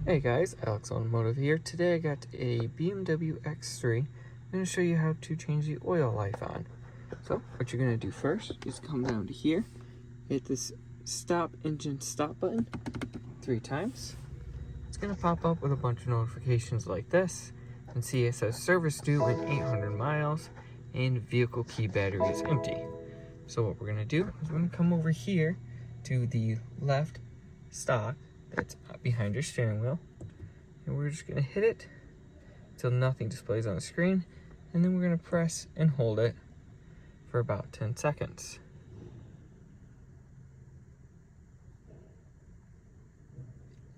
Hey guys, AlexAutomotive here. Today I got a BMW X3. I'm going to show you how to change the oil life on. So what you're going to do first is come down to here, hit this stop engine stop button 3 times. It's going to pop up with a bunch of notifications like this, and see it says service due in 800 miles and vehicle key battery is empty. So what we're going to do is we're going to come over here to the left stock that's behind your steering wheel, and we're just going to hit it until nothing displays on the screen, and then we're going to press and hold it for about 10 seconds.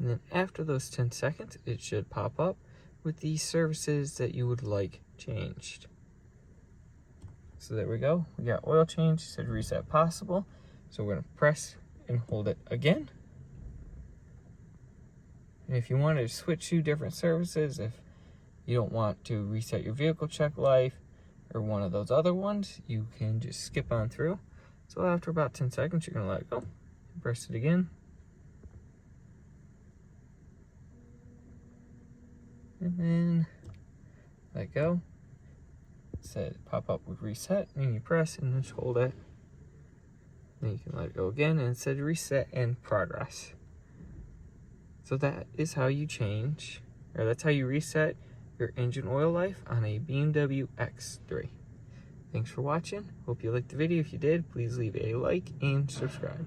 And then after those 10 seconds, it should pop up with the services that you would like changed. So there we go. We got oil change, it said reset possible. So we're going to press and hold it again. And if you want to switch to different services, if you don't want to reset your vehicle check life or one of those other ones, you can just skip on through. So after about 10 seconds, you're going to let it go. Press it again. And then let go. It said pop up with reset, and you press and then just hold it. Then you can let it go again, and it said reset and progress. So that is how you change, or that's how you reset your engine oil life on a BMW X3. Thanks for watching. Hope you liked the video. If you did, please leave a like and subscribe.